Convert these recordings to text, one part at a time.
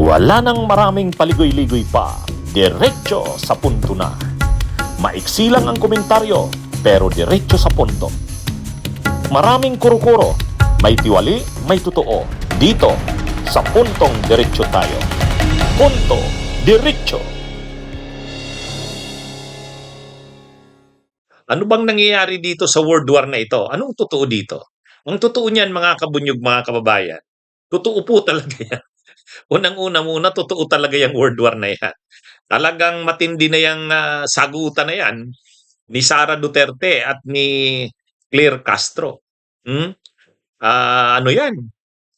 Wala nang maraming paligoy-ligoy pa, diretso sa punto na. Maiksi lang ang komentaryo, pero diretso sa punto. Maraming kuro-kuro, may tiwali, may totoo. Dito, sa puntong diretso tayo. Punto, diretso. Ano bang nangyayari dito sa World War na ito? Anong totoo dito? Ang totoo niyan, mga kabunyog, mga kababayan, totoo po talaga yan. Unang-una muna, totoo talaga yung World War na yan. Talagang matindi na yung sagutan na yan ni Sara Duterte at ni Claire Castro. Ano yan?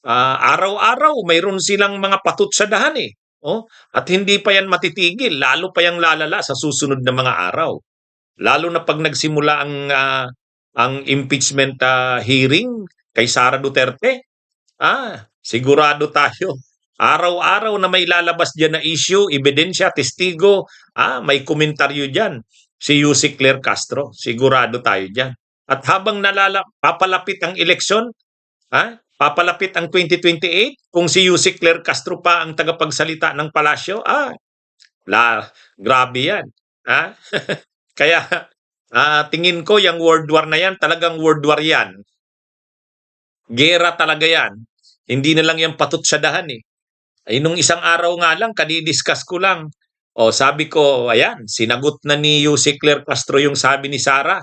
Araw-araw, mayroon silang mga patut sa dahan eh. Oh? At hindi pa yan matitigil, lalo pa yung lalala sa susunod na mga araw. Lalo na pag nagsimula ang impeachment hearing kay Sara Duterte, sigurado tayo. Araw-araw na may lalabas diyan na issue, ebidensya, testigo, may komentaryo diyan. Si Yusek Claire Castro, sigurado tayo diyan. At habang papalapit ang eleksyon, papalapit ang 2028, kung si Yusek Claire Castro pa ang tagapagsalita ng palasyo, grabe yan. Kaya tingin ko yung World War na yan, talagang World War yan. Gera talaga yan. Hindi na lang yung patut sa dahan eh. Ay, nung isang araw nga lang, kadidiscuss ko lang. Sabi ko, ayan, sinagot na ni Yusek Claire Castro yung sabi ni Sara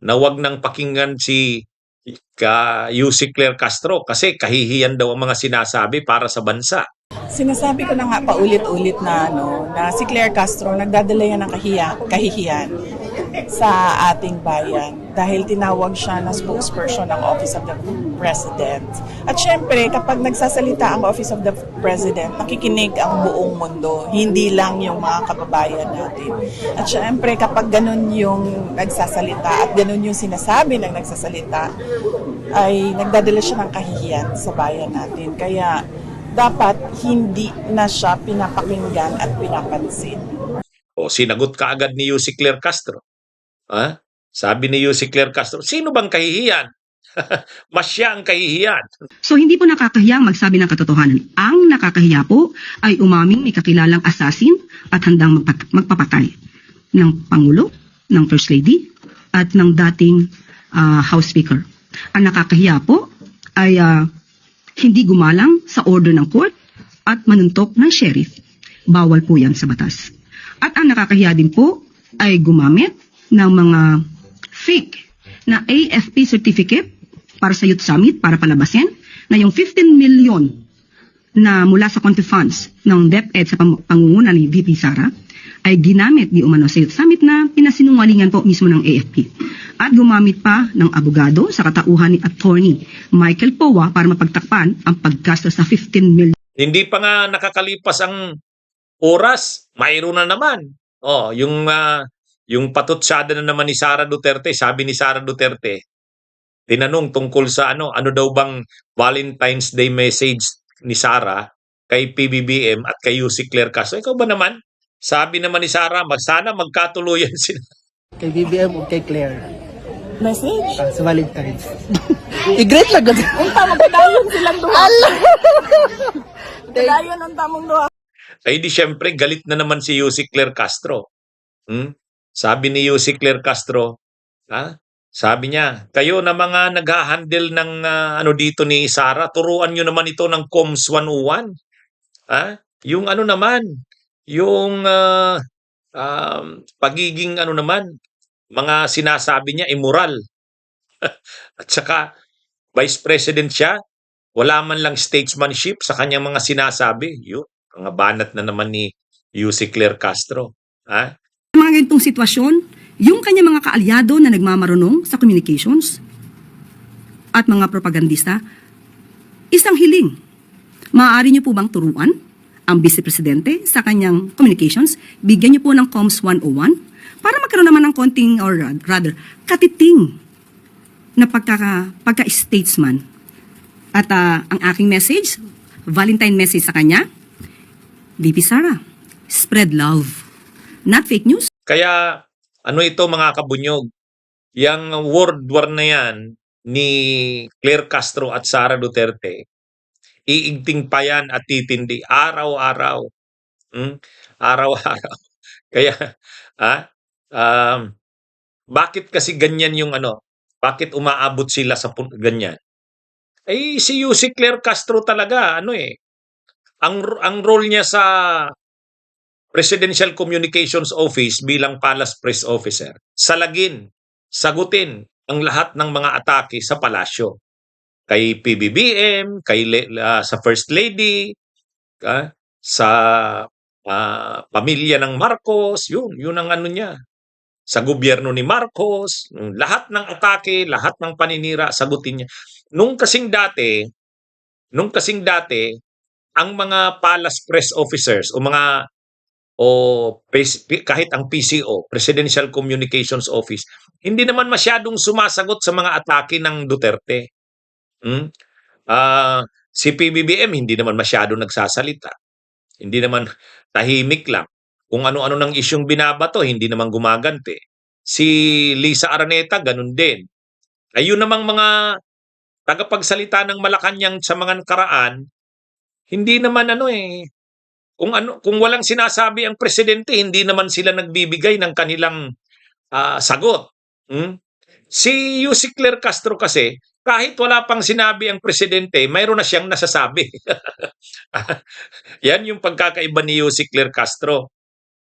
na wag nang pakinggan si Yusek Claire Castro kasi kahihiyan daw ang mga sinasabi para sa bansa. Sinasabi ko na nga paulit-ulit na na si Claire Castro nagdadala yan ng kahihiyan sa ating bayan dahil tinawag siya na spokesperson ng Office of the President. At syempre, kapag nagsasalita ang Office of the President, nakikinig ang buong mundo, hindi lang yung mga kababayan natin. At syempre, kapag ganun yung nagsasalita at ganun yung sinasabi ng nagsasalita, ay nagdadala siya ng kahihiyan sa bayan natin. Kaya dapat hindi na siya pinapakinggan at pinapansin. Sinagot ka agad ni Yusek Claire Castro. Sabi ni Yusek Claire Castro, sino bang kahihiyan? Mas siya ang kahihiyan. So hindi po nakakahiyang magsabi ng katotohanan. Ang nakakahiya po ay umaming may kakilalang assassin at handang magpapatay ng Pangulo, ng First Lady, at ng dating House Speaker. Ang nakakahiya po ay hindi gumalang sa order ng court at manuntok ng sheriff. Bawal po yan sa batas. At ang nakakahiya din po ay gumamit ng mga fake na AFP certificate para sa Youth Summit para palabasin na yung 15 million na mula sa Conti Funds ng DepEd sa pangunguna ni VP Sara ay ginamit di umano sa Youth Summit na pinasinungalingan po mismo ng AFP. At gumamit pa ng abogado sa katauhan ni Attorney Michael Powa para mapagtakpan ang paggastos sa 15 million. Hindi pa nga nakakalipas ang oras, mayroon na naman. Yung patutsada na naman ni Sara Duterte, sabi ni Sara Duterte, tinanong tungkol sa ano daw bang Valentine's Day message ni Sara kay PBBM at kay Yusek Claire Castro. Ikaw ba naman? Sabi naman ni Sara, sana magkatuluyan sila. Kay BBM o kay Claire. Message? Sa Valentine's. I-great lang ganda. Unta, magpadayon silang duha. Magpadayon, unta mong duha. Ay di syempre, galit na naman si Yusek Claire Castro. Sabi ni Yusek Claire Castro, sabi niya, kayo na mga nag-handle ng dito ni Sara, turuan nyo naman ito ng COMS 101. Yung naman, yung pagiging naman, mga sinasabi niya immoral. At saka, Vice President siya, wala man lang statesmanship sa kanyang mga sinasabi. Yun, mga banat na naman ni Yusek Claire Castro. Mga ganitong sitwasyon, yung kanyang mga kaalyado na nagmamarunong sa communications at mga propagandista, isang hiling. Maaari niyo po bang turuan ang Vice Presidente sa kanyang communications? Bigyan niyo po ng COMS 101 para magkaroon naman ng konting, or rather, katiting na pagka-statesman. At ang aking message, Valentine message sa kanya, VP Sara, spread love, not fake news. Kaya, ito mga kabunyog, yung World War na yan ni Claire Castro at Sara Duterte, iigting pa yan at titindi araw-araw. Hmm, araw-araw. Kaya, ah, um, bakit kasi ganyan yung ano, bakit umaabot sila sa ganyan? Eh, si Yussi Claire Castro talaga ano, eh, ang role niya sa Presidential Communications Office bilang palace press officer, salagin, sagutin ang lahat ng mga atake sa palasyo. Kay PBBM, sa First Lady, sa pamilya ng Marcos, yun ang ano niya. Sa gobyerno ni Marcos, lahat ng atake, lahat ng paninira, sagutin niya. Nung kasing dati, ang mga palace press officers kahit ang PCO, Presidential Communications Office, hindi naman masyadong sumasagot sa mga atake ng Duterte. Hmm? Si PBBM hindi naman masyado nagsasalita. Hindi naman, tahimik lang. Kung ano-ano ng isyung binabato, hindi naman gumaganti. Si Lisa Araneta, ganun din. Ayun namang mga tagapagsalita ng Malacanang sa mga nakaraan, hindi naman kung walang sinasabi ang presidente, hindi naman sila nagbibigay ng kanilang sagot. Hmm? Si Yussi Claire Castro kasi, kahit wala pang sinabi ang presidente, mayroon na siyang nasasabi. Yan yung pagkakaiba ni Yussi Claire Castro.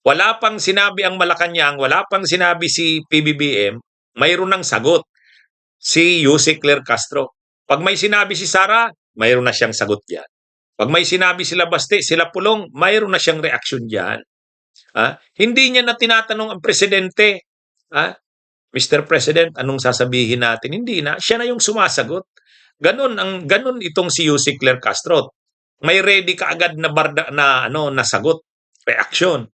Wala pang sinabi ang Malacanang, wala pang sinabi si PBBM, mayroon ng sagot si Yussi Claire Castro. Pag may sinabi si Sara, mayroon na siyang sagot diyan. Pag may sinabi sila Baste, sila Pulong, mayroon na siyang reaksyon diyan. Hindi niya na tinatanong ang presidente, Mr. President, anong sasabihin natin? Hindi na, siya na yung sumasagot. Ganun itong si Yussi Claire Castro. May ready kaagad na na sagot, reaksyon.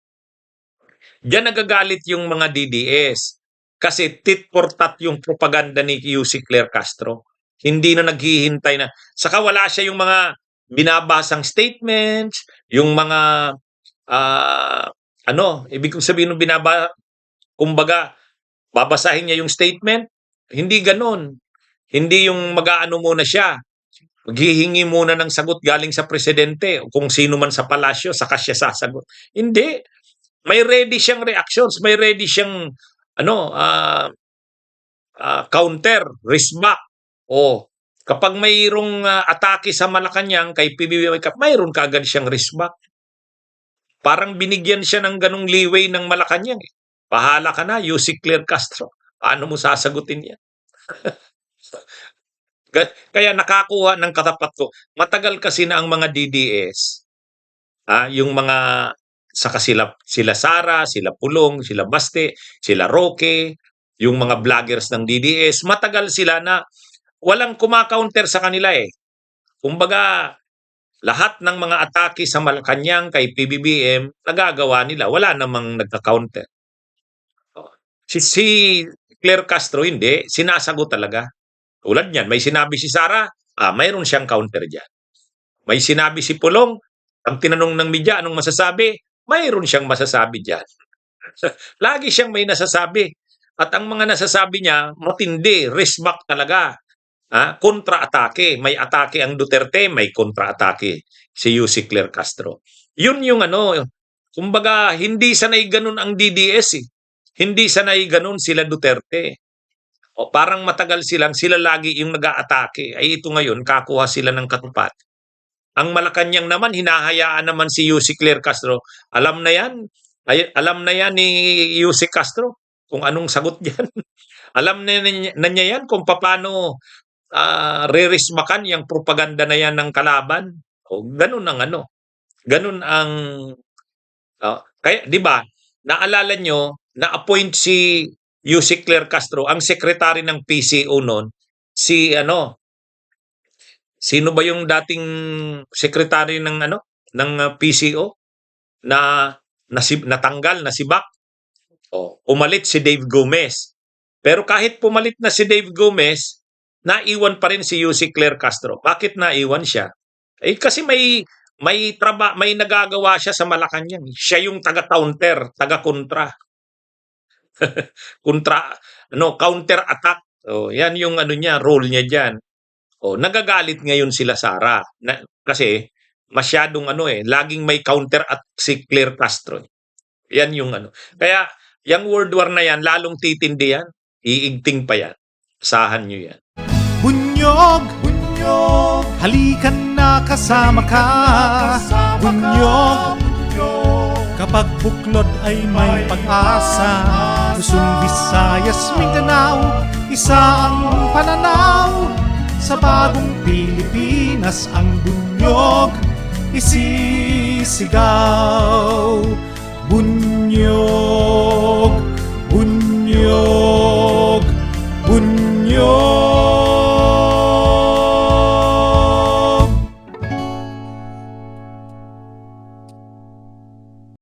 Diyan nagagalit yung mga DDS. Kasi tit for tat yung propaganda ni Yussi Claire Castro. Hindi na naghihintay na. Saka wala siya yung mga binabasang statements, yung mga ibig kong sabihin ng kumbaga, babasahin niya yung statement, hindi ganon. Hindi yung mag-aano muna siya. Maghihingi muna ng sagot galing sa presidente o kung sino man sa palasyo, saka siya sasagot. Hindi. May ready siyang reactions, may ready siyang counter, resback. O kapag mayroong atake sa Malacanang kay PBBM, mayroon kaagad siyang resback. Parang binigyan siya ng ganung leeway ng Malacanang. Bahala ka na, Yussi Claire Castro. Paano mo sasagutin yan? Kaya nakakuha ng katapat ko. Matagal kasi na ang mga DDS, yung mga saka sila Sara, sila Pulong, sila Baste, sila Roque, yung mga vloggers ng DDS, matagal sila na walang kumakaunter sa kanila eh. Kumbaga, lahat ng mga atake sa Malacanang kay PBBM, nagagawa nila. Wala namang nagka-counter. Si Claire Castro hindi, sinasagot talaga. Tulad niyan, may sinabi si Sara, mayroon siyang counter diyan. May sinabi si Pulong, ang tinanong ng media, anong masasabi? Mayroon siyang masasabi diyan. Lagi siyang may nasasabi. At ang mga nasasabi niya, matindi, resback talaga. Kontra-atake. May atake ang Duterte, may kontra-atake si Yussi Claire Castro. Yun yung kumbaga, hindi sanay ganun ang DDS eh. Hindi sanay ganun sila Duterte. O parang matagal sila lagi yung nag-aatake. Ay ito ngayon, kakuha sila ng katupat. Ang Malacanang naman, hinahayaan naman si Yussi Claire Castro. Alam na yan ni Yussi Castro kung anong sagot diyan. Alam na niya yan kung paano re-resmakan yung propaganda na yan ng kalaban. O ganun ang Ganun ang kaya 'di ba? Naalala nyo, na-appoint si Yussi Claire Castro, ang secretary ng PCO noon, sino ba yung dating secretary ng PCO na natanggal na si Bac? Pumalit si Dave Gomez. Pero kahit pumalit na si Dave Gomez, naiwan pa rin si Yussi Claire Castro. Bakit naiwan siya? Kasi may nagagawa siya sa Malacanang. Siya yung taga-counter, taga-kontra. Counter attack. Yan yung niya, role niya diyan. nagagalit ngayon sila Sara kasi masyadong laging may counter at si Claire Castro. Yan yung Kaya yung World War na yan, lalong titindi yan. Iigting pa yan. Sahan nyo yan. Bunyog, bunyog, halikan na kasama ka. Bunyog, kapag buklod ay may pag-asa. Luzon, Visayas, Mindanao, isa ang pananaw. Sa bagong Pilipinas ang bunyog isisigaw. Bunyog.